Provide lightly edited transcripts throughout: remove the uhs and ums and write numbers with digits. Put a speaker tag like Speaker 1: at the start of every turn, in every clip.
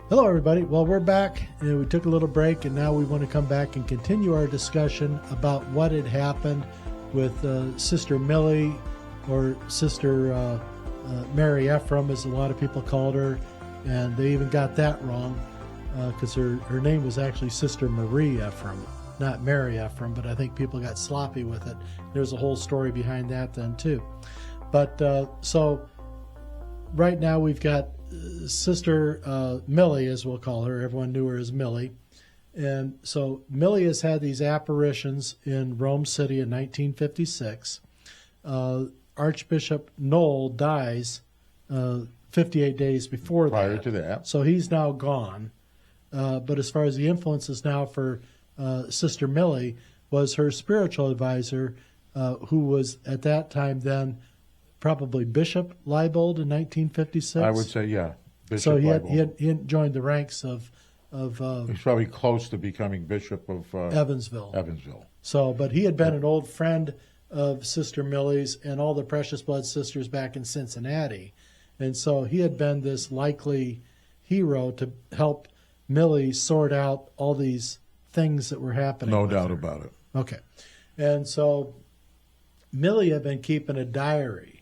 Speaker 1: Hello, everybody. Well, we're back. We took a little break, and now we want to come back and continue our discussion about what had happened with Sister Millie, or Sister Mary Ephraim, as a lot of people called her. And they even got that wrong because her name was actually Sister Marie Ephraim, not Mary Ephraim, but I think people got sloppy with it. There's a whole story behind that then, too. But so right now we've got Sister Millie, as we'll call her. Everyone knew her as Millie. And so Millie has had these apparitions in Rome City in 1956. Archbishop Knoll dies 58 days before that.
Speaker 2: Prior to that.
Speaker 1: So he's now gone. But as far as the influences now for Sister Millie, was her spiritual advisor, who was at that time then probably Bishop Leibold in 1956.
Speaker 2: I would say, yeah. Bishop
Speaker 1: so he
Speaker 2: Leibold.
Speaker 1: had joined the ranks of
Speaker 2: He's probably close to becoming Bishop of
Speaker 1: Evansville.
Speaker 2: So,
Speaker 1: but he had been an old friend of Sister Millie's and all the Precious Blood Sisters back in Cincinnati. And so he had been this likely hero to help Millie sort out all these things that were happening.
Speaker 2: no doubt about it.
Speaker 1: Okay. And so Millie had been keeping a diary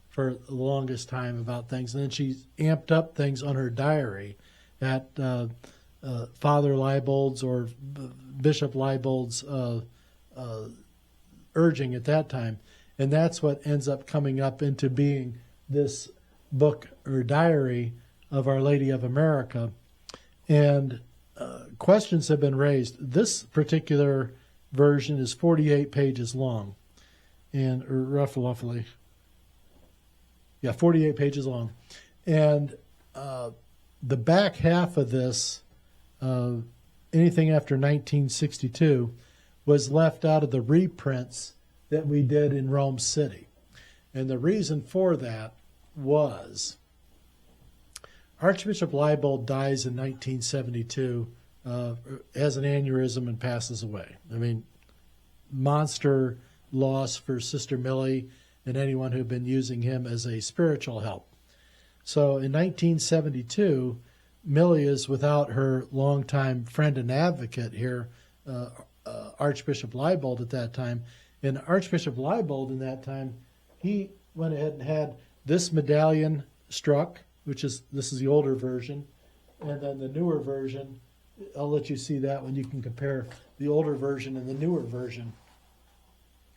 Speaker 1: for the longest time about things. And then she amped up things on her diary at Father Leibold's or Bishop Leibold's urging at that time. And that's what ends up coming up into being this book or diary of Our Lady of America. And questions have been raised. This particular version is 48 pages long, and or roughly, 48 pages long. And the back half of this, anything after 1962, was left out of the reprints that we did in Rome City. And the reason for that was Archbishop Leibold dies in 1972, has an aneurysm and passes away. I mean, monster loss for Sister Millie and anyone who had been using him as a spiritual help. So in 1972, Millie is without her longtime friend and advocate here, Archbishop Leibold at that time. And Archbishop Leibold in that time, he went ahead and had this medallion struck, this is the older version, and then the newer version, I'll let you see that when you can compare the older version and the newer version.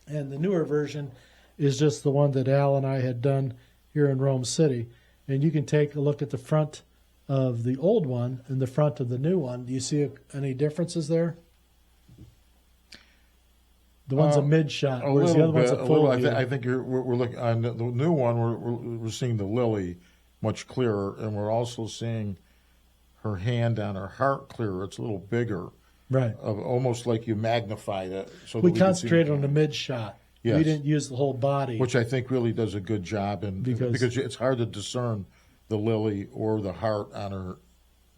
Speaker 1: And the newer version is just the one that Al and I had done here in Rome City. And you can take a look at the front of the old one and the front of the new one. Do you see any differences there? The one's a mid shot, whereas the other one's a full view.
Speaker 2: I think we're looking on the new one. We're seeing the lily much clearer, and we're also seeing her hand on her heart clearer. It's a little bigger,
Speaker 1: right?
Speaker 2: Almost like you magnified it. So
Speaker 1: we concentrated on the mid shot. Yes. We didn't use the whole body,
Speaker 2: which I think really does a good job, because it's hard to discern the lily or the heart on her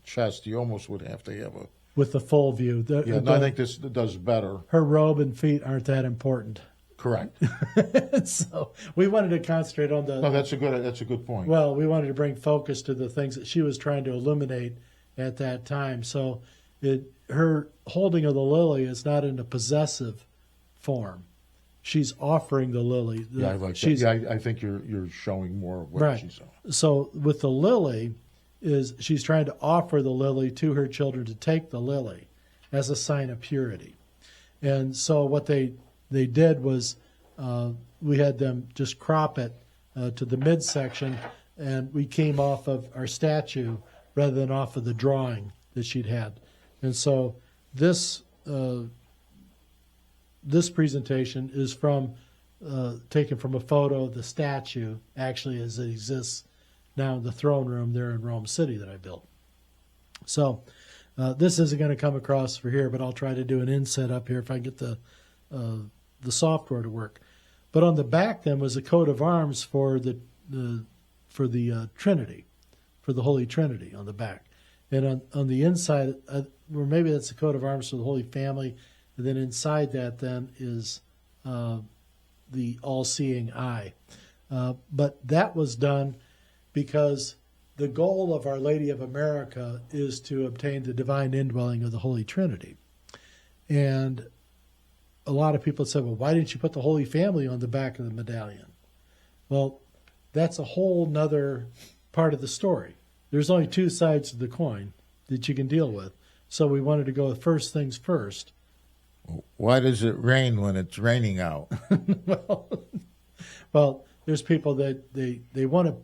Speaker 2: chest. You almost would have to have
Speaker 1: with the full view.
Speaker 2: I think this does better.
Speaker 1: Her robe and feet aren't that important.
Speaker 2: Correct.
Speaker 1: So we wanted to concentrate on the.
Speaker 2: No, that's a good point.
Speaker 1: Well, we wanted to bring focus to the things that she was trying to illuminate at that time. So her holding of the lily is not in a possessive form. She's offering the lily.
Speaker 2: I like that. Yeah, I think you're showing more of what she's on.
Speaker 1: So with the lily, she's trying to offer the lily to her children to take the lily as a sign of purity. And so what they did was we had them just crop it to the midsection, and we came off of our statue rather than off of the drawing that she'd had. And so this presentation is taken from a photo of the statue, actually as it exists now in the throne room there in Rome City that I built. So this isn't going to come across for here, but I'll try to do an inset up here if I get the software to work. But on the back then was a coat of arms for the Trinity, for the Holy Trinity on the back. And on the inside, or maybe that's a coat of arms for the Holy Family, and then inside that then is the all-seeing eye. But that was done because the goal of Our Lady of America is to obtain the divine indwelling of the Holy Trinity. And a lot of people said, well, why didn't you put the Holy Family on the back of the medallion? Well, that's a whole nother part of the story. There's only two sides of the coin that you can deal with. So we wanted to go with first things first.
Speaker 2: Why does it rain when it's raining out?
Speaker 1: well, there's people that they want to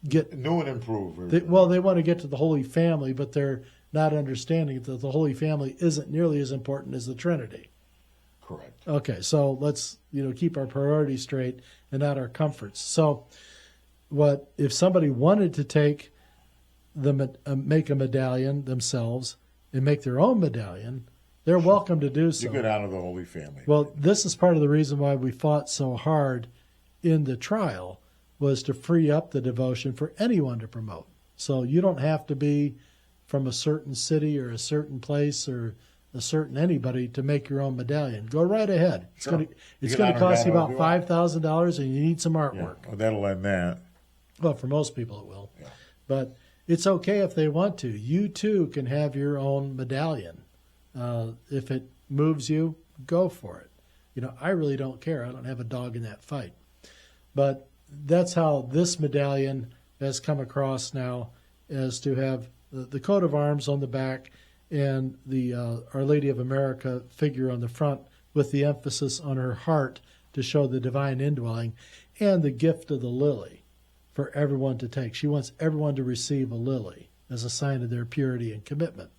Speaker 1: get
Speaker 2: new and improved.
Speaker 1: They want to get to the Holy Family, but they're not understanding that the Holy Family isn't nearly as important as the Trinity.
Speaker 2: Correct.
Speaker 1: Okay, so let's keep our priorities straight and not our comforts. So, what if somebody wanted to take make a medallion themselves and make their own medallion? They're welcome to do so.
Speaker 2: You go down to the Holy Family.
Speaker 1: Well, this is part of the reason why we fought so hard in the trial, was to free up the devotion for anyone to promote. So you don't have to be from a certain city or a certain place or a certain anybody to make your own medallion. Go right ahead. It's
Speaker 2: Sure.
Speaker 1: going to cost you about $5,000, and you need some artwork.
Speaker 2: Yeah, well, that'll end that.
Speaker 1: Well, for most people it will.
Speaker 2: Yeah.
Speaker 1: But it's okay if they want to. You too can have your own medallion. If it moves you, go for it. I really don't care. I don't have a dog in that fight. But that's how this medallion has come across now, as to have the coat of arms on the back and the Our Lady of America figure on the front, with the emphasis on her heart to show the divine indwelling, and the gift of the lily for everyone to take. She wants everyone to receive a lily as a sign of their purity and commitment.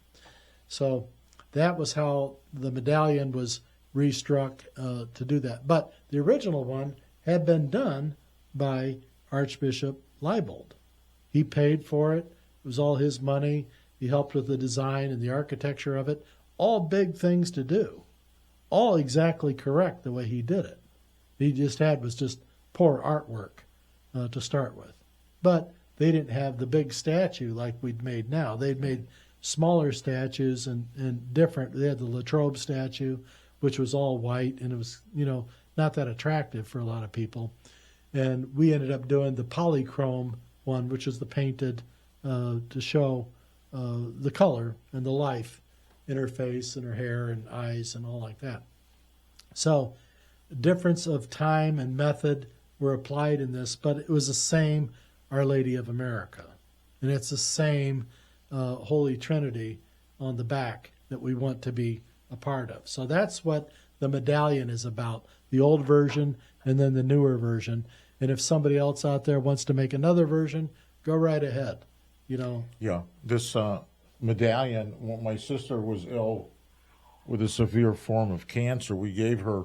Speaker 1: So that was how the medallion was restruck to do that. But the original one had been done by Archbishop Leibold. He paid for it. It was all his money. He helped with the design and the architecture of it. All big things to do. All exactly correct the way he did it. He just was just poor artwork to start with. But they didn't have the big statue like we'd made now. They'd made smaller statues and different. They had the Latrobe statue, which was all white, and it was, not that attractive for a lot of people. And we ended up doing the polychrome one, which is the painted to show the color and the life in her face and her hair and eyes and all like that. So difference of time and method were applied in this, but it was the same Our Lady of America. And it's the same Holy Trinity on the back that we want to be a part of. So that's what the medallion is about, the old version and then the newer version. And if somebody else out there wants to make another version, go right ahead.
Speaker 2: Yeah, this medallion, when my sister was ill with a severe form of cancer, we gave her,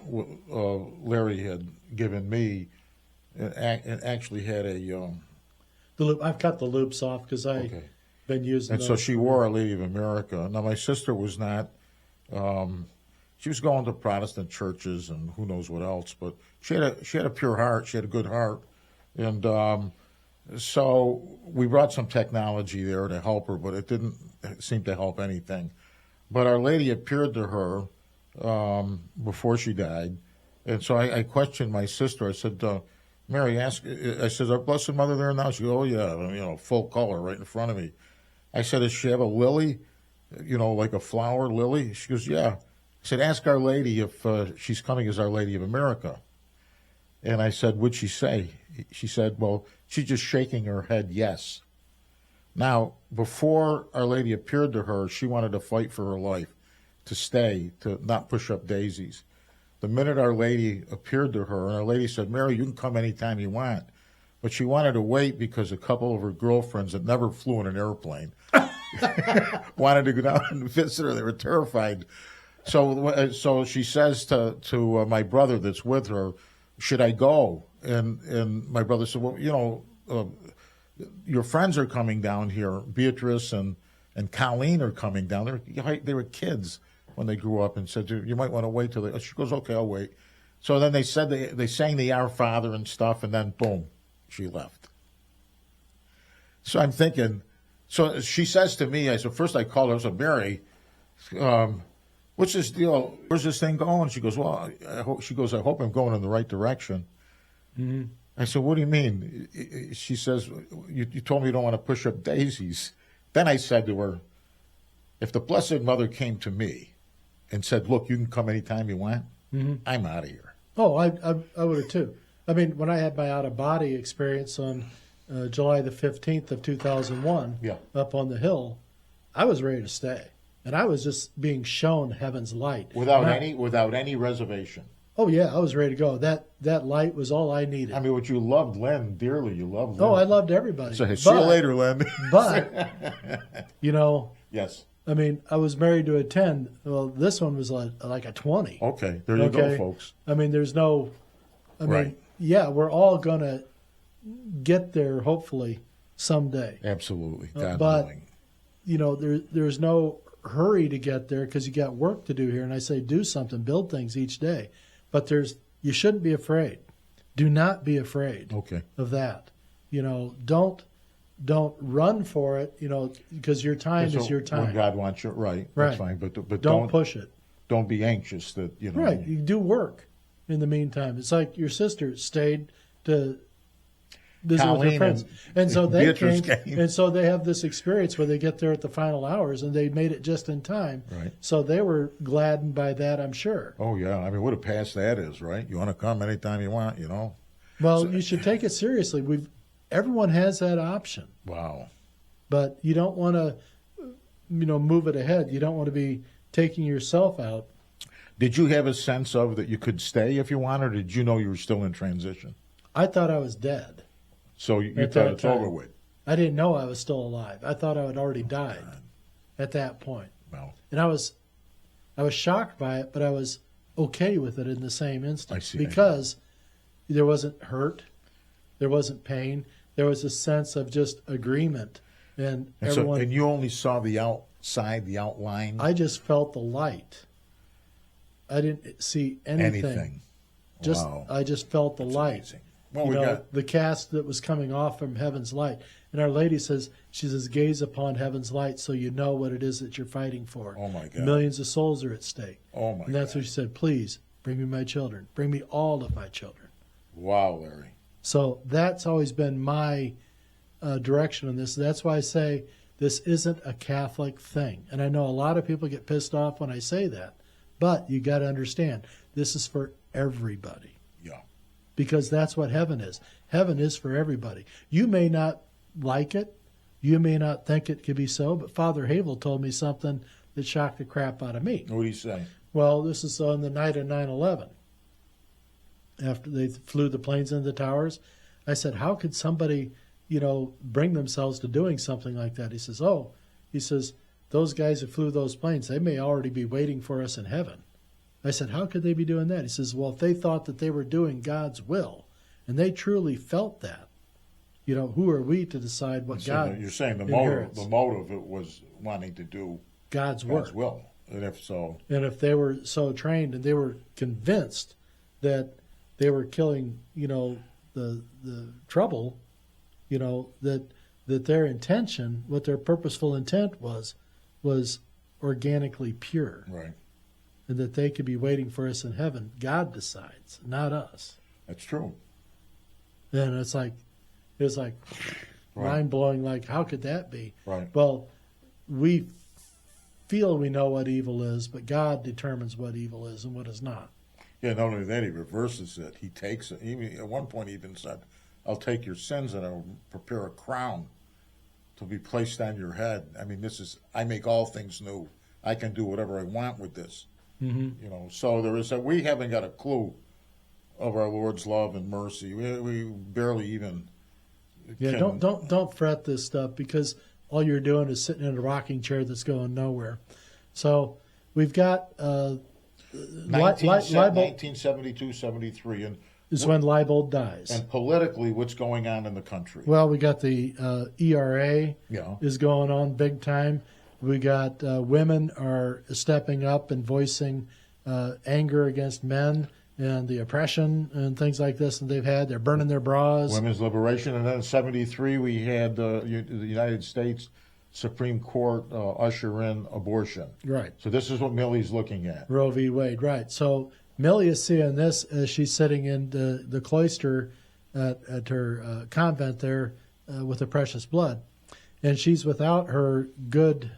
Speaker 2: Larry had given me, and actually had a...
Speaker 1: the loop. I've cut the loops off because I've been using
Speaker 2: and
Speaker 1: those.
Speaker 2: So she wore Our Lady of America. Now, my sister was not... she was going to Protestant churches and who knows what else, but she had a pure heart. She had a good heart. And so we brought some technology there to help her, but it didn't seem to help anything. But Our Lady appeared to her before she died. And so I questioned my sister. I said, Mary, I said, our Blessed Mother there now? She goes, oh, yeah, full color right in front of me. I said, does she have a lily, like a flower lily? She goes, yeah. I said, ask Our Lady if she's coming as Our Lady of America. And I said, what'd she say? She said, well, she's just shaking her head yes. Now, before Our Lady appeared to her, she wanted to fight for her life, to stay, to not push up daisies. The minute Our Lady appeared to her, and Our Lady said, Mary, you can come anytime you want. But she wanted to wait because a couple of her girlfriends that never flew in an airplane wanted to go down and visit her. They were terrified. So she says to my brother that's with her, should I go? And my brother said, well, your friends are coming down here. Beatrice and Colleen are coming down. They were kids when they grew up, and said, you might want to wait till she goes, okay, I'll wait. So then they said they sang the Our Father and stuff, and then boom, she left. So I'm thinking, so she says to me, first I called her, I said, Mary, what's this deal? Where's this thing going? She goes, well, I hope I'm going in the right direction. Mm-hmm. I said, what do you mean? She says, you told me you don't want to push up daisies. Then I said to her, if the Blessed Mother came to me and said, look, you can come anytime you want, I'm out of here.
Speaker 1: Oh, I would have too. I mean, when I had my out-of-body experience on July the 15th of 2001 up on the hill, I was ready to stay. And I was just being shown heaven's light.
Speaker 2: Without any reservation.
Speaker 1: Oh, yeah, I was ready to go. That light was all I needed.
Speaker 2: I mean, what you loved Len dearly. You loved Len.
Speaker 1: Oh, I loved everybody.
Speaker 2: So, see you later, Len.
Speaker 1: But, you know.
Speaker 2: Yes.
Speaker 1: I mean, I was married to a 10. Well, this one was like a 20.
Speaker 2: Okay, there you go, folks.
Speaker 1: I mean, there's no. I mean, yeah, we're all going to get there, hopefully, someday.
Speaker 2: Absolutely. God
Speaker 1: but,
Speaker 2: willing.
Speaker 1: You know, there's no hurry to get there because you got work to do here. And I say do something, build things each day. But you shouldn't be afraid. Do not be afraid of that. You know, don't run for it, you know, because your time is your time.
Speaker 2: When God wants you, right. That's fine. But
Speaker 1: don't push it.
Speaker 2: Don't be anxious that, you know.
Speaker 1: Right. You do work in the meantime. It's like your sister stayed to visit with her friends. And so they came. And so they have this experience where they get there at the final hours and they made it just in time.
Speaker 2: Right.
Speaker 1: So they were gladdened by that, I'm sure.
Speaker 2: Oh, yeah. I mean, what a pass that is, right? You want to come anytime you want, you know.
Speaker 1: Well, you should take it seriously. Everyone has that option.
Speaker 2: Wow.
Speaker 1: But you don't want to, you know, move it ahead. You don't want to be taking yourself out.
Speaker 2: Did you have a sense of that you could stay if you wanted, or did you know you were still in transition?
Speaker 1: I thought I was dead.
Speaker 2: So you thought it's over with?
Speaker 1: I didn't know I was still alive. I thought I had already died at that point.
Speaker 2: Well,
Speaker 1: and I was shocked by it, but I was okay with it in the same instant.
Speaker 2: I see.
Speaker 1: Because there wasn't hurt, there wasn't pain, there was a sense of just agreement, and everyone.
Speaker 2: And you only saw the outside, the outline.
Speaker 1: I just felt the light. I didn't see anything.
Speaker 2: Wow.
Speaker 1: I just felt the light.
Speaker 2: Amazing. Well, we got
Speaker 1: the cast that was coming off from heaven's light. And Our Lady says, she says, gaze upon heaven's light so you know what it is that you're fighting for.
Speaker 2: Oh, my God.
Speaker 1: Millions of souls are at stake.
Speaker 2: Oh, my God.
Speaker 1: And that's what she said, please, bring me my children. Bring me all of my children.
Speaker 2: Wow, Larry.
Speaker 1: So that's always been my direction on this. That's why I say this isn't a Catholic thing. And I know a lot of people get pissed off when I say that. But you got to understand, this is for everybody.
Speaker 2: Yeah.
Speaker 1: Because that's what heaven is. Heaven is for everybody. You may not like it. You may not think it could be so, but Father Havel told me something that shocked the crap out of me.
Speaker 2: What did he say?
Speaker 1: Well, this is on the night of 9/11. After they flew the planes into the towers, I said, how could somebody, you know, bring themselves to doing something like that? He says, those guys that flew those planes, they may already be waiting for us in heaven. I said, how could they be doing that? He says, well, if they thought that they were doing God's will, and they truly felt that, you know, who are we to decide what God
Speaker 2: You're saying the
Speaker 1: inherits?
Speaker 2: motive it was wanting to do
Speaker 1: God's work.
Speaker 2: God's will. And if so.
Speaker 1: And if they were so trained and they were convinced that they were killing, you know, the trouble, you know, that their intention, what their purposeful intent was organically pure.
Speaker 2: Right.
Speaker 1: And that they could be waiting for us in heaven. God decides, not us.
Speaker 2: That's true.
Speaker 1: And it's like
Speaker 2: Right.
Speaker 1: mind-blowing, like, how could that be?
Speaker 2: Right.
Speaker 1: Well, we feel we know what evil is, but God determines what evil is and what is not.
Speaker 2: Yeah, not only that, he reverses it. He takes it. Even, at one point, he even said, I'll take your sins and I'll prepare a crown to be placed on your head. I mean, I make all things new. I can do whatever I want with this.
Speaker 1: Mm-hmm.
Speaker 2: You know, so there is we haven't got a clue of our Lord's love and mercy. We barely even.
Speaker 1: Yeah, don't fret this stuff, because all you're doing is sitting in a rocking chair that's going nowhere. So we've got
Speaker 2: 1972, 73, and
Speaker 1: is when Leibold dies.
Speaker 2: And politically, what's going on in the country?
Speaker 1: Well, we got the ERA
Speaker 2: Yeah.
Speaker 1: is going on big time. We got women are stepping up and voicing anger against men and the oppression and things like this that they've had. They're burning their bras.
Speaker 2: Women's liberation. And then in 73, we had the United States Supreme Court usher in abortion.
Speaker 1: Right.
Speaker 2: So this is what Millie's looking at.
Speaker 1: Roe v. Wade, right. So Millie is seeing this as she's sitting in the cloister at her convent there with the precious blood. And she's without her good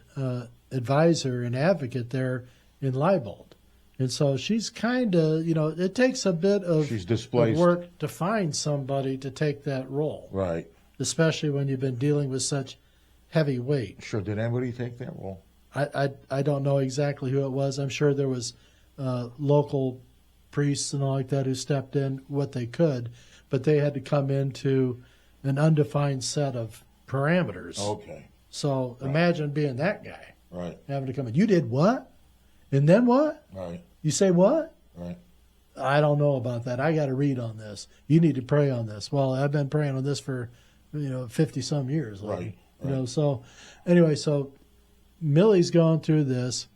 Speaker 1: advisor and advocate there in Leibold. And so she's kind of, it takes a bit of,
Speaker 2: She's displaced.
Speaker 1: of work to find somebody to take that role,
Speaker 2: Right.
Speaker 1: especially when you've been dealing with such heavy weight.
Speaker 2: Sure. Did anybody take that role?
Speaker 1: I don't know exactly who it was. I'm sure there was local priests and all like that who stepped in what they could, but they had to come into an undefined set of parameters.
Speaker 2: Okay.
Speaker 1: So imagine being that guy,
Speaker 2: Right.
Speaker 1: having to come in. You did what? And then what?
Speaker 2: Right.
Speaker 1: You say what?
Speaker 2: Right.
Speaker 1: I don't know about that. I got to read on this. You need to pray on this. Well, I've been praying on this for 50 some years.
Speaker 2: Right.
Speaker 1: So anyway, so Millie's going through this,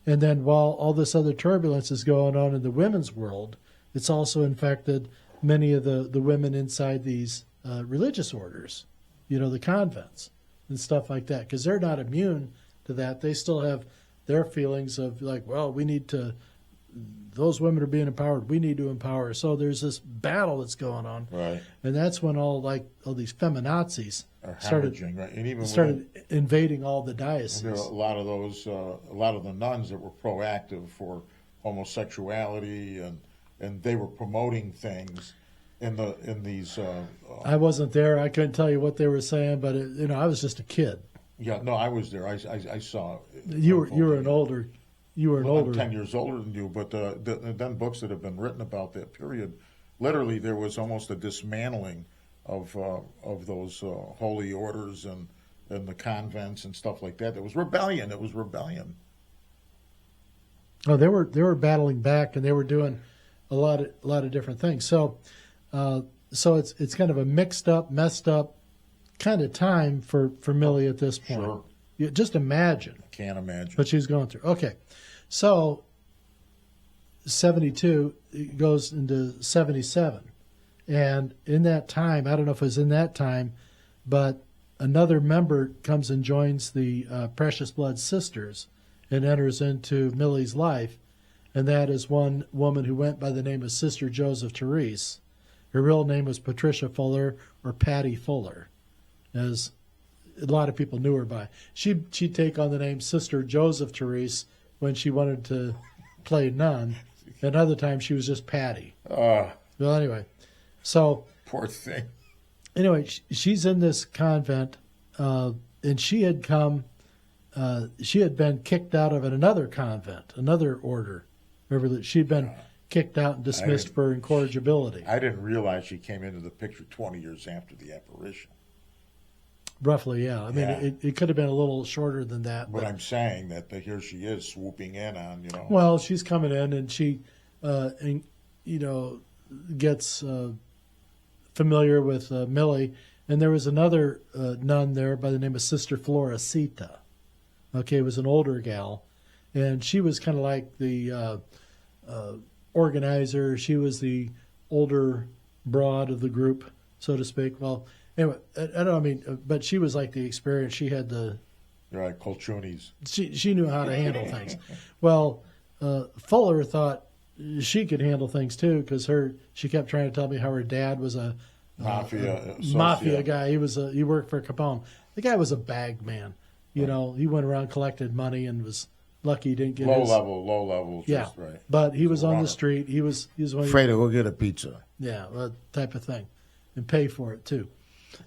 Speaker 1: and then while all this other turbulence is going on in the women's world, it's also infected many of the women inside these religious orders, the convents and stuff like that, because they're not immune to that. They still have their feelings of like, well, we need to, those women are being empowered, we need to empower. So there's this battle that's going on.
Speaker 2: Right.
Speaker 1: And that's when all these feminazis
Speaker 2: Started, right? And even
Speaker 1: started invading all the
Speaker 2: there are
Speaker 1: dioceses.
Speaker 2: a lot of those, a lot of the nuns that were proactive for homosexuality, and they were promoting things in these.
Speaker 1: I wasn't there. I couldn't tell you what they were saying, but I was just a kid.
Speaker 2: Yeah, no, I was there. I saw.
Speaker 1: You were an older.
Speaker 2: I'm 10 years older than you, but then books that have been written about that period, literally there was almost a dismantling of those holy orders and the convents and stuff like that. It was rebellion. It was rebellion.
Speaker 1: Oh, they were battling back, and they were doing a lot of different things. So it's kind of a mixed up, messed up kind of time for Millie at this point.
Speaker 2: Sure.
Speaker 1: Just imagine.
Speaker 2: I can't imagine.
Speaker 1: What she's going through. Okay. So 72 goes into 77. And in that time, I don't know if it was in that time, but another member comes and joins the Precious Blood Sisters and enters into Millie's life. And that is one woman who went by the name of Sister Joseph Therese. Her real name was Patricia Fuller, or Patty Fuller, as a lot of people knew her by. She'd take on the name Sister Joseph Therese when she wanted to play nun, and other times she was just Patty. Well, anyway, so
Speaker 2: Poor thing.
Speaker 1: anyway, she's in this convent, and she had been kicked out of another convent, another order. Remember that she'd been kicked out and dismissed for incorrigibility.
Speaker 2: I didn't realize she came into the picture 20 years after the apparition.
Speaker 1: Roughly, yeah. I mean,
Speaker 2: Yeah.
Speaker 1: it could have been a little shorter than that.
Speaker 2: But I'm saying that here she is swooping in on,
Speaker 1: Well, she's coming in, and she, gets familiar with Millie. And there was another nun there by the name of Sister Floresita. Okay, it was an older gal. And she was kind of like the organizer. She was the older broad of the group, so to speak. Well, anyway, but she was like the experience. She had
Speaker 2: Right, Colchunis.
Speaker 1: she knew how to handle things. Well, Fuller thought she could handle things too, because she kept trying to tell me how her dad was a mafia guy. He worked for Capone. The guy was a bag man. He went around, collected money, and was lucky he didn't get
Speaker 2: low level.
Speaker 1: Yeah,
Speaker 2: Just right.
Speaker 1: but he was on
Speaker 2: Runner.
Speaker 1: the street. He was one of
Speaker 2: Fredo, go get a pizza.
Speaker 1: that type of thing, and pay for it too.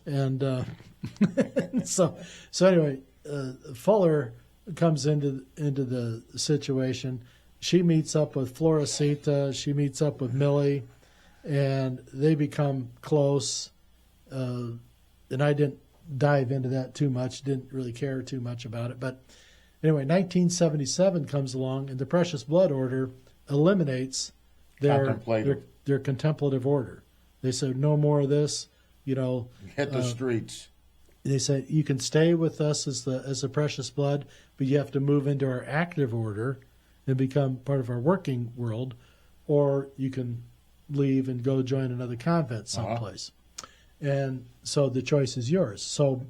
Speaker 1: And so anyway, Fuller comes into the situation. She meets up with Floresita. She meets up with Millie, and they become close. And I didn't dive into that too much. Didn't really care too much about it. But anyway, 1977 comes along, and the Precious Blood Order eliminates their contemplative order. They said no more of this.
Speaker 2: Hit the streets.
Speaker 1: They said you can stay with us as the Precious Blood, but you have to move into our active order and become part of our working world, or you can leave and go join another convent someplace. And so the choice is yours. So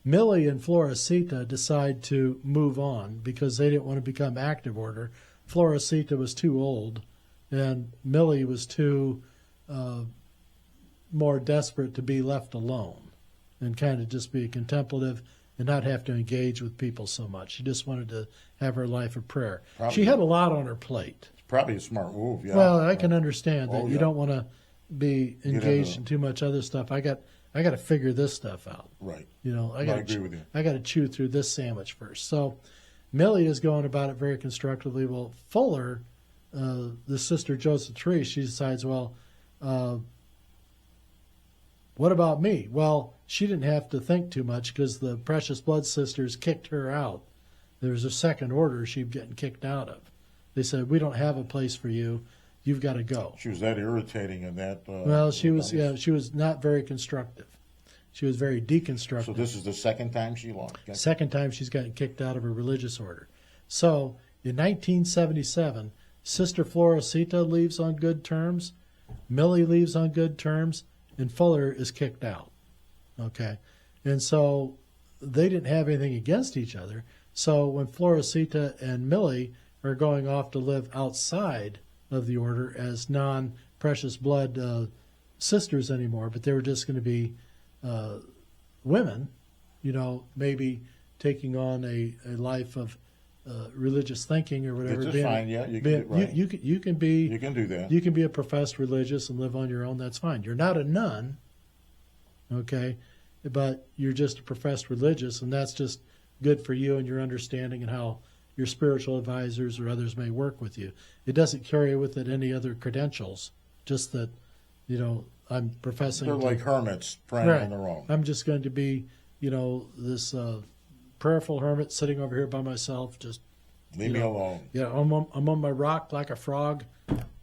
Speaker 1: Millie and Floresita decide to move on because they didn't want to become active order. Floresita was too old, and Millie was too more desperate to be left alone and kind of just be contemplative and not have to engage with people so much. She just wanted to have her life of prayer.
Speaker 2: Probably.
Speaker 1: She had a lot on her plate.
Speaker 2: It's probably a smart move. Yeah.
Speaker 1: Well, I can understand that
Speaker 2: Oh,
Speaker 1: you
Speaker 2: yeah.
Speaker 1: don't want to be engaged
Speaker 2: into-
Speaker 1: in too much other stuff. I got to figure this stuff out.
Speaker 2: Right.
Speaker 1: You know, I
Speaker 2: agree with you.
Speaker 1: I got to chew through this sandwich first. So Millie is going about it very constructively. Well, Fuller, the sister Joseph Tree, she decides, well, what about me? Well, she didn't have to think too much because the Precious Blood sisters kicked her out. There was a second order she'd getting kicked out of. They said, we don't have a place for you. You've got to go.
Speaker 2: She was that irritating and that.
Speaker 1: Well, she was not very constructive. She was very deconstructive.
Speaker 2: So this is the second time she lost.
Speaker 1: Second time she's gotten kicked out of her religious order. So in 1977, Sister Floresita leaves on good terms, Millie leaves on good terms, and Fuller is kicked out. Okay? And so they didn't have anything against each other. So when Floresita and Millie are going off to live outside of the order as non-precious blood sisters anymore, but they were just going to be women, you know, maybe taking on a life of religious thinking or whatever.
Speaker 2: It's fine, yeah. You can, right.
Speaker 1: you can be.
Speaker 2: You can do that.
Speaker 1: You can be a professed religious and live on your own. That's fine. You're not a nun, okay, but you're just a professed religious, and that's just good for you and your understanding and how your spiritual advisors or others may work with you. It doesn't carry with it any other credentials, just that, you know, I'm professing.
Speaker 2: They're like hermits praying on their own.
Speaker 1: I'm just going to be, you know, this prayerful hermit sitting over here by myself. Just
Speaker 2: leave me alone.
Speaker 1: Yeah, I'm on my rock like a frog.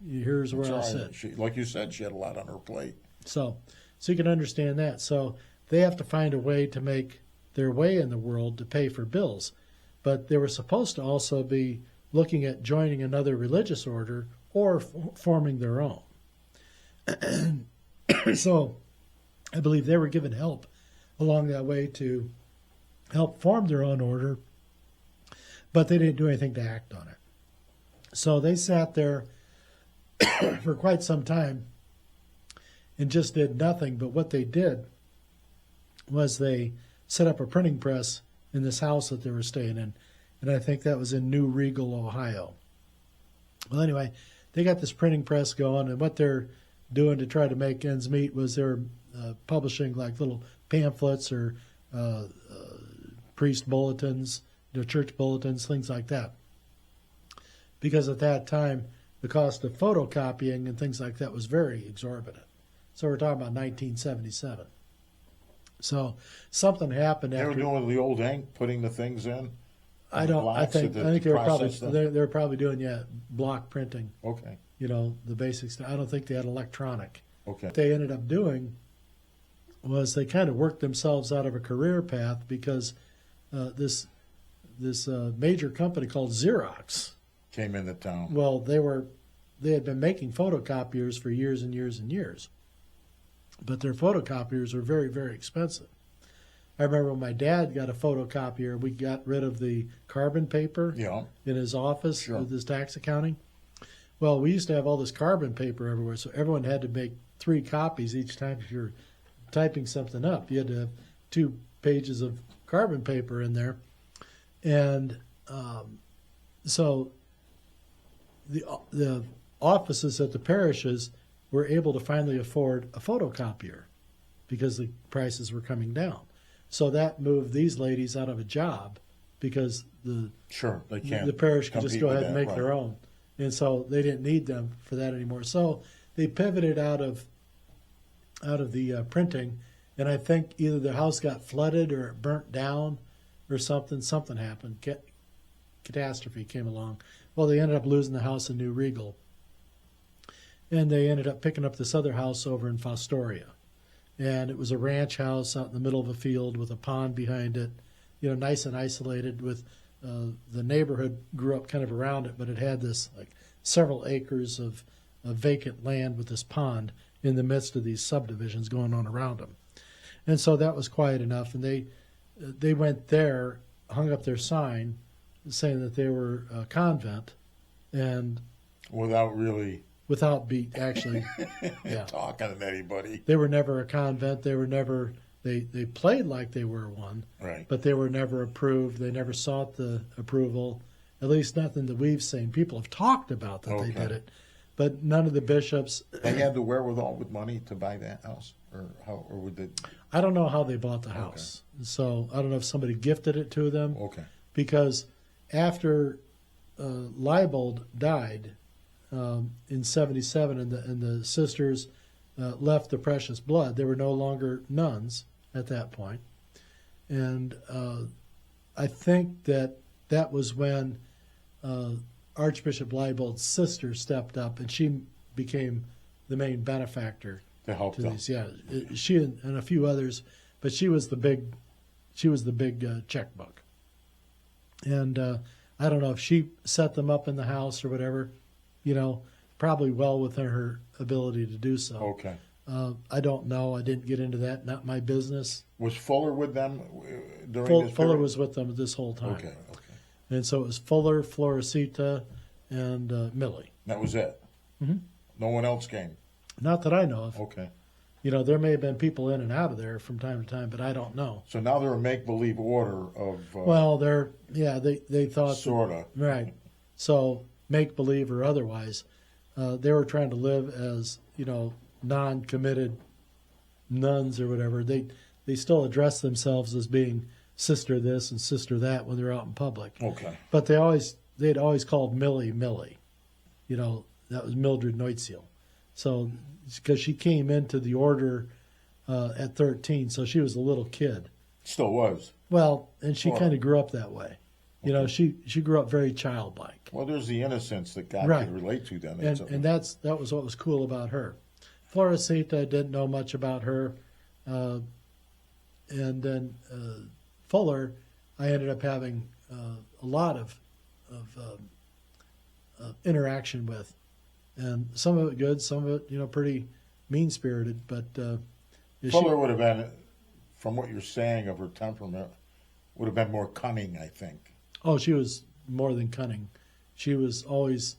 Speaker 1: Here's where
Speaker 2: That's
Speaker 1: I
Speaker 2: right.
Speaker 1: sit.
Speaker 2: Like you said, she had a lot on her plate.
Speaker 1: So you can understand that. So they have to find a way to make their way in the world to pay for bills. But they were supposed to also be looking at joining another religious order or forming their own. So I believe they were given help along that way to help form their own order, but they didn't do anything to act on it. So they sat there for quite some time and just did nothing. But what they did was they set up a printing press in this house that they were staying in, and I think that was in New Regal, Ohio. Well, anyway, they got this printing press going, and what they're doing to try to make ends meet was they're publishing like little pamphlets or priest bulletins, church bulletins, things like that. Because at that time, the cost of photocopying and things like that was very exorbitant. So we're talking about 1977. So something happened
Speaker 2: They
Speaker 1: after.
Speaker 2: were doing the old ink, putting the things in.
Speaker 1: I think they were probably doing block printing.
Speaker 2: Okay.
Speaker 1: You know, the basics. I don't think they had electronic.
Speaker 2: Okay.
Speaker 1: What they ended up doing was they kind of worked themselves out of a career path because this major company called Xerox
Speaker 2: came into town.
Speaker 1: Well, they had been making photocopiers for years and years and years, but their photocopiers were very, very expensive. I remember when my dad got a photocopier, we got rid of the carbon paper in his office with his tax accounting. Well, we used to have all this carbon paper everywhere, so everyone had to make 3 copies each time if you're typing something up. You had to have 2 pages of carbon paper in there. And so the offices at the parishes were able to finally afford a photocopier because the prices were coming down. So that moved these ladies out of a job because the parish could just go ahead and make their own. And so they didn't need them for that anymore. So they pivoted out of the printing, and I think either the house got flooded or it burnt down or something. Something happened. Catastrophe came along. Well, they ended up losing the house in New Regal. And they ended up picking up this other house over in Fostoria. And it was a ranch house out in the middle of a field with a pond behind it, you know, nice and isolated with the neighborhood grew up kind of around it, but it had this like several acres of vacant land with this pond in the midst of these subdivisions going on around them. And so that was quiet enough. And they went there, hung up their sign saying that they were a convent, and
Speaker 2: without really
Speaker 1: without actually, yeah.
Speaker 2: talking to anybody.
Speaker 1: They were never a convent. They were never, they played like they were one,
Speaker 2: Right.
Speaker 1: but they were never approved. They never sought the approval, at least nothing that we've seen. People have talked about that they
Speaker 2: Okay.
Speaker 1: did it, but none of the bishops.
Speaker 2: They had the wherewithal with money to buy that house, or how, or would they?
Speaker 1: I don't know how they bought the house. So I don't know if somebody gifted it to them.
Speaker 2: Okay.
Speaker 1: Because after Leibold died in '77, and the sisters left the precious blood, they were no longer nuns at that point, and I think that was when Archbishop Leibold's sister stepped up, and she became the main benefactor
Speaker 2: To help
Speaker 1: to
Speaker 2: them.
Speaker 1: these. Yeah, she and a few others, but she was the big checkbook. And I don't know if she set them up in the house or whatever, probably well within her ability to do so.
Speaker 2: Okay.
Speaker 1: I don't know. I didn't get into that. Not my business.
Speaker 2: Was Fuller with them during this
Speaker 1: Fuller
Speaker 2: period?
Speaker 1: was with them this whole time.
Speaker 2: Okay.
Speaker 1: And so it was Fuller, Floresita, and Millie.
Speaker 2: That was it.
Speaker 1: Mhm.
Speaker 2: No one else came.
Speaker 1: Not that I know of.
Speaker 2: Okay.
Speaker 1: There may have been people in and out of there from time to time, but I don't know.
Speaker 2: So now they're a make-believe order of.
Speaker 1: Well, they thought
Speaker 2: Sorta.
Speaker 1: right. So make believe or otherwise, they were trying to live as non-committed nuns or whatever. They still address themselves as being sister this and sister that when they're out in public.
Speaker 2: Okay.
Speaker 1: But they'd always called Millie. That was Mildred Neutziel. So because she came into the order at 13, so she was a little kid.
Speaker 2: Still was.
Speaker 1: Well, and she
Speaker 2: Sure.
Speaker 1: kind of grew up that way. She grew up very childlike.
Speaker 2: Well, there's the innocence that God
Speaker 1: Right.
Speaker 2: could relate to then.
Speaker 1: And that was what was cool about her. Floresita, didn't know much about her. And then Fuller, I ended up having a lot of interaction with. And some of it good, some of it, pretty mean-spirited. But
Speaker 2: Fuller would have been, from what you're saying of her temperament, would have been more cunning, I think.
Speaker 1: Oh, she was more than cunning. She was always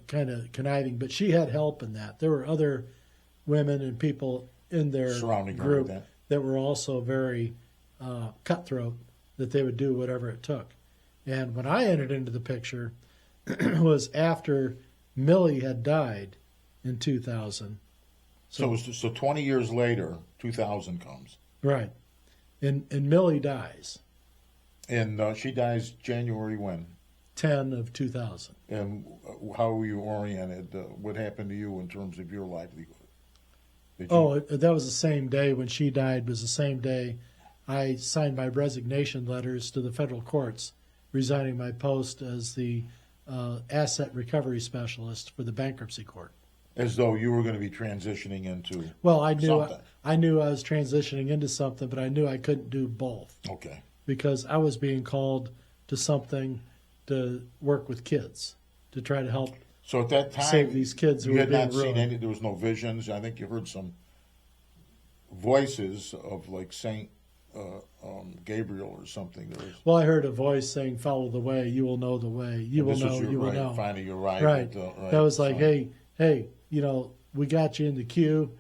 Speaker 1: kind of conniving, but she had help in that. There were other women and people in their
Speaker 2: Surrounding her
Speaker 1: group
Speaker 2: with that.
Speaker 1: that were also very cutthroat, that they would do whatever it took. And when I entered into the picture was after Millie had died in 2000.
Speaker 2: So 20 years later, 2000 comes.
Speaker 1: Right. And Millie dies,
Speaker 2: And she dies January when?
Speaker 1: 10 of 2000.
Speaker 2: And how were you oriented? What happened to you in terms of your livelihood? Did you-
Speaker 1: That was the same day when she died, was the same day I signed my resignation letters to the federal courts, resigning my post as the asset recovery specialist for the bankruptcy court.
Speaker 2: As though you were going to be transitioning into
Speaker 1: Well, I knew I was transitioning into something, but I knew I couldn't do both
Speaker 2: Okay.
Speaker 1: because I was being called to something to work with kids, to try to help
Speaker 2: So at that time,
Speaker 1: save these kids who
Speaker 2: you
Speaker 1: were
Speaker 2: had
Speaker 1: being
Speaker 2: not seen
Speaker 1: ruined.
Speaker 2: any. There was no visions. I think you heard some voices of like Saint Gabriel or something. There was.
Speaker 1: Well, I heard a voice saying, "Follow the way, you will know the way. You will
Speaker 2: This was
Speaker 1: know,
Speaker 2: your
Speaker 1: you will
Speaker 2: right,
Speaker 1: know."
Speaker 2: finding your right.
Speaker 1: Right.
Speaker 2: Right.
Speaker 1: That was like,
Speaker 2: So-
Speaker 1: hey, we got you in the queue.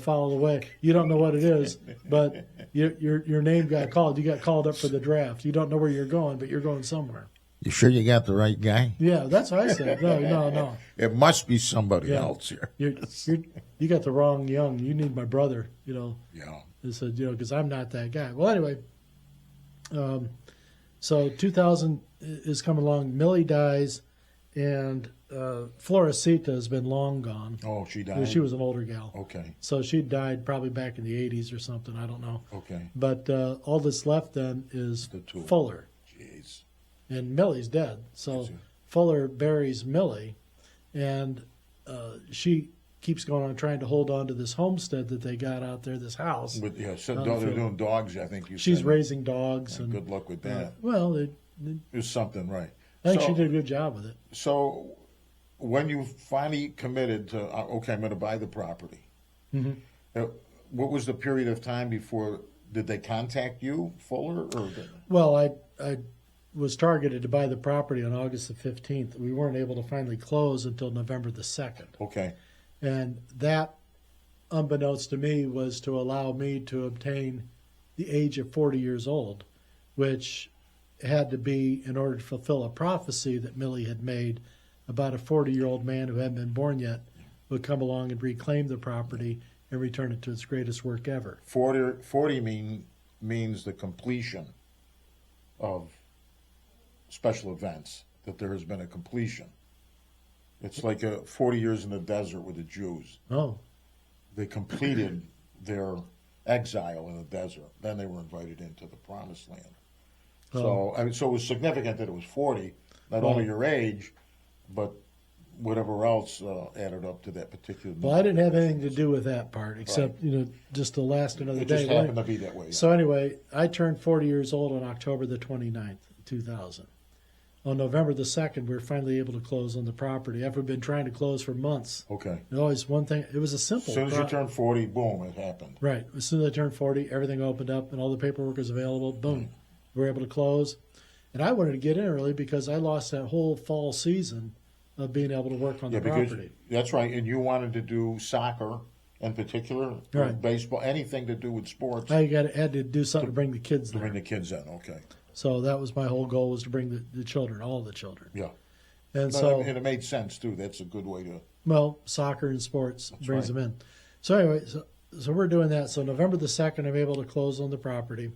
Speaker 1: Follow the way. You don't know what it is, but your name got called. You got called up for the draft. You don't know where you're going, but you're going somewhere.
Speaker 2: You sure you got the right guy?
Speaker 1: Yeah, that's what I said. No.
Speaker 2: It must be somebody
Speaker 1: Yeah.
Speaker 2: else here.
Speaker 1: You got the wrong young. You need my brother.
Speaker 2: Yeah.
Speaker 1: I said, because I'm not that guy. Well, anyway, so 2000 is coming along. Millie dies, and Floresita has been long gone.
Speaker 2: Oh, she died.
Speaker 1: She was an older gal.
Speaker 2: Okay.
Speaker 1: So she died probably back in the 80s or something. I don't know.
Speaker 2: Okay.
Speaker 1: But all that's left then is
Speaker 2: The two.
Speaker 1: Fuller.
Speaker 2: Jeez.
Speaker 1: And Millie's dead. So
Speaker 2: That's it.
Speaker 1: Fuller buries Millie, and she keeps going on trying to hold on to this homestead that they got out there, this house.
Speaker 2: But yeah, so
Speaker 1: On the
Speaker 2: they're
Speaker 1: field.
Speaker 2: doing dogs. I think you.
Speaker 1: She's
Speaker 2: said.
Speaker 1: raising dogs.
Speaker 2: Yeah,
Speaker 1: And
Speaker 2: good luck with that. There's something right.
Speaker 1: I think
Speaker 2: So-
Speaker 1: she did a good job with it.
Speaker 2: So, when you finally committed to, okay, I'm going to buy the property, what was the period of time before, did they contact you, Fuller? Or
Speaker 1: Well, I was targeted to buy the property on August the 15th. We weren't able to finally close until November the 2nd.
Speaker 2: Okay.
Speaker 1: And that, unbeknownst to me, was to allow me to obtain the age of 40 years old, which had to be in order to fulfill a prophecy that Millie had made about a 40-year-old man who hadn't been born yet would come along and reclaim the property and return it to its greatest work ever.
Speaker 2: 40 means the completion of special events, that there has been a completion. It's like 40 years in the desert with the Jews.
Speaker 1: Oh.
Speaker 2: They completed their exile in the desert. Then they were invited into the promised land. So, I mean, so it was significant that it was 40, not only your age, but whatever else added up to that particular number.
Speaker 1: Well, I didn't have anything to do with that part, except, just to last another
Speaker 2: It
Speaker 1: day.
Speaker 2: just happened to be that way. Yeah.
Speaker 1: So anyway, I turned 40 years old on October the 29th, 2000. On November the 2nd, we were finally able to close on the property after we've been trying to close for months.
Speaker 2: Okay.
Speaker 1: There's always one thing. It was a simple.
Speaker 2: As soon as you turned 40, boom, it happened.
Speaker 1: Right. As soon as I turned 40, everything opened up and all the paperwork was available. Boom. We were able to close. And I wanted to get in early because I lost that whole fall season of being able to work on the property.
Speaker 2: That's right. And you wanted to do soccer in particular,
Speaker 1: Right.
Speaker 2: baseball, anything to do with sports.
Speaker 1: I had to do something to bring the kids
Speaker 2: To
Speaker 1: there.
Speaker 2: bring the kids in, okay.
Speaker 1: So that was my whole goal, was to bring the children, all the children.
Speaker 2: Yeah.
Speaker 1: And
Speaker 2: And it made sense, too. That's a good way to...
Speaker 1: well, soccer and sports brings
Speaker 2: right.
Speaker 1: them in. So anyway, so we're doing that. So November the 2nd, I'm able to close on the property.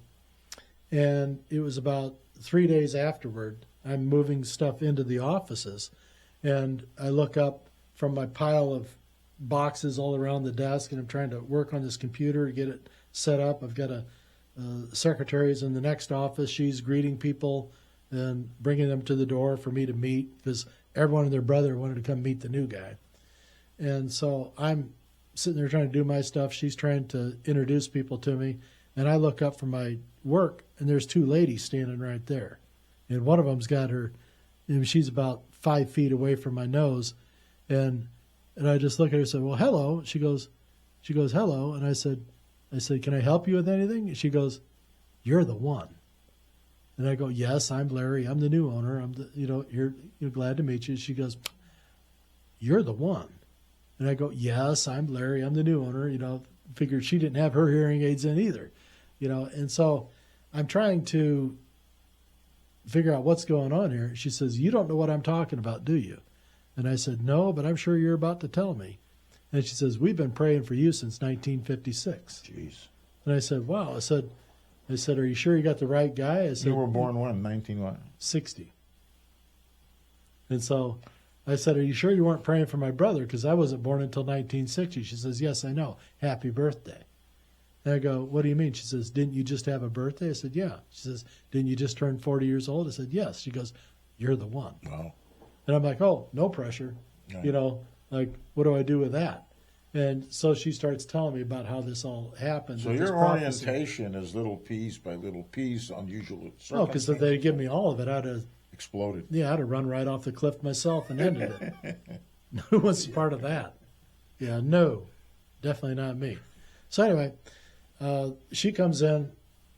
Speaker 1: And it was about 3 days afterward, I'm moving stuff into the offices. And I look up from my pile of boxes all around the desk, and I'm trying to work on this computer to get it set up. I've got a secretary's in the next office. She's greeting people and bringing them to the door for me to meet, because everyone and their brother wanted to come meet the new guy. And so I'm sitting there trying to do my stuff. She's trying to introduce people to me. And I look up from my work, and there's two ladies standing right there. And one of them's got her, she's about 5 feet away from my nose. And I just look at her and said, well, hello. She goes, hello. And I said, can I help you with anything? And she goes, you're the one. And I go, yes, I'm Larry. I'm the new owner. You're glad to meet you. She goes, you're the one. And I go, yes, I'm Larry. I'm the new owner. Figured she didn't have her hearing aids in either. And so I'm trying to figure out what's going on here. She says, you don't know what I'm talking about, do you? And I said, no, but I'm sure you're about to tell me. And she says, we've been praying for you since 1956.
Speaker 2: Jeez.
Speaker 1: And I said, wow. I said, are you sure you got the right guy? I said,
Speaker 2: You were born when? 19 what?
Speaker 1: 60. And so I said, are you sure you weren't praying for my brother? Because I wasn't born until 1960. She says, yes, I know. Happy birthday. And I go, what do you mean? She says, didn't you just have a birthday? I said, yeah. She says, didn't you just turn 40 years old? I said, yes. She goes, you're the one.
Speaker 2: Wow.
Speaker 1: And I'm like, oh, no pressure.
Speaker 2: Right.
Speaker 1: What do I do with that? And so she starts telling me about how this all happened.
Speaker 2: So your orientation is little piece by little piece, unusual circumstances.
Speaker 1: Oh, because if they'd give me all of it, I'd have
Speaker 2: exploded.
Speaker 1: Yeah, I'd have run right off the cliff myself and ended it. Who wants part of that? Yeah, no, definitely not me. So anyway, she comes in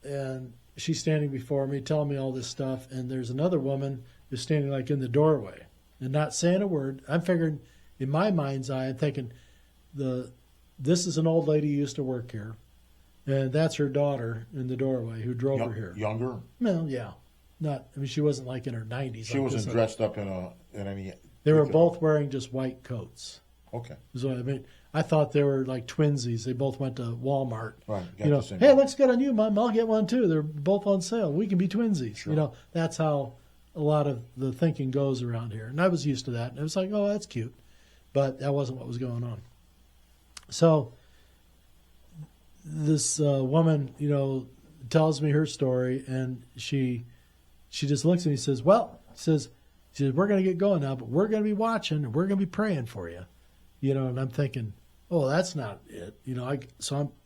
Speaker 1: and she's standing before me, telling me all this stuff. And there's another woman who's standing like in the doorway and not saying a word. I'm figuring, in my mind's eye, I'm thinking, this is an old lady who used to work here, and that's her daughter in the doorway who drove her here.
Speaker 2: Younger?
Speaker 1: Well, yeah. She wasn't like in her 90s.
Speaker 2: She wasn't dressed up in any...
Speaker 1: They were both wearing just white coats.
Speaker 2: Okay.
Speaker 1: Is what I mean. I thought they were like twinsies. They both went to Walmart.
Speaker 2: Right.
Speaker 1: Hey, looks good on you, Mom. I'll get one too. They're both on sale. We can be twinsies.
Speaker 2: Sure.
Speaker 1: That's how a lot of the thinking goes around here. And I was used to that. And it was like, oh, that's cute. But that wasn't what was going on. So this woman, tells me her story, and she just looks at me and says, well, she says, we're going to get going now, but we're going to be watching, and we're going to be praying for you. And I'm thinking, oh, that's not it.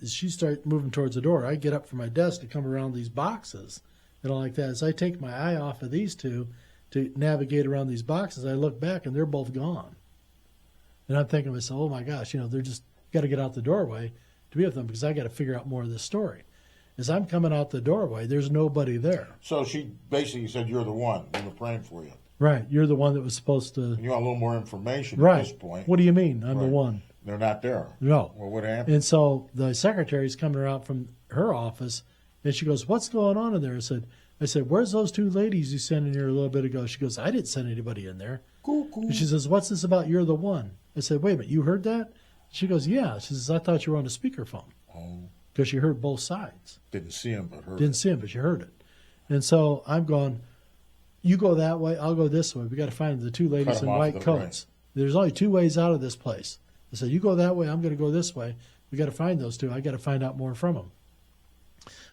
Speaker 1: As she starts moving towards the door, I get up from my desk to come around these boxes and all like that. As I take my eye off of these two to navigate around these boxes, I look back, and they're both gone. And I'm thinking to myself, oh, my gosh, they're just got to get out the doorway to be with them because I got to figure out more of this story. As I'm coming out the doorway, there's nobody there.
Speaker 2: So she basically said, "You're the one. We were praying for you."
Speaker 1: Right. You're the one that was supposed to.
Speaker 2: And you want a little more information
Speaker 1: Right.
Speaker 2: at this point.
Speaker 1: What do you mean? I'm the
Speaker 2: Right.
Speaker 1: one.
Speaker 2: They're not there.
Speaker 1: No.
Speaker 2: Well, what happened?
Speaker 1: And so the secretary's coming around from her office, and she goes, "What's going on in there?" I said, "Where's those two ladies you sent in here a little bit ago?" She goes, "I didn't send anybody in there."
Speaker 2: Cuckoo.
Speaker 1: And she says, "What's this about you're the one?" I said, "Wait a minute, you heard that?" She goes, "Yeah." She says, "I thought you were on a speakerphone."
Speaker 2: Oh,
Speaker 1: Because she heard both sides.
Speaker 2: didn't see him, but heard.
Speaker 1: Didn't see him, but she heard it. And so I'm going, you go that way, I'll go this way. We got to find the two ladies
Speaker 2: Cut
Speaker 1: in
Speaker 2: 'em off
Speaker 1: white
Speaker 2: the
Speaker 1: coats. There's only two ways out of this place. I said, you go that way, I'm going to go this way. We got to find those two. I got to find out more from them.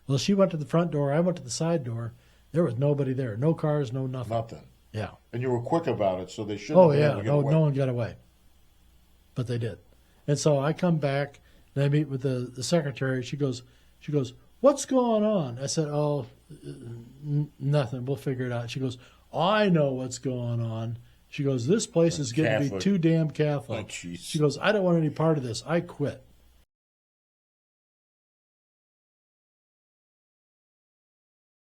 Speaker 1: Well, she went to the front door. I went to the side door. There was nobody there. No cars, no nothing.
Speaker 2: Nothing.
Speaker 1: Yeah.
Speaker 2: And you were quick about it, so they shouldn't
Speaker 1: Oh,
Speaker 2: have been
Speaker 1: yeah.
Speaker 2: able to get
Speaker 1: No,
Speaker 2: away.
Speaker 1: no one got away. But they did. And so I come back and I meet with the secretary. She goes, "What's going on?" I said, "Oh, nothing. We'll figure it out." She goes, "I know what's going on." She goes, "This place is getting to be
Speaker 2: Catholic.
Speaker 1: too damn Catholic."
Speaker 2: Oh, jeez.
Speaker 1: She goes, "I don't want any part of this. I quit."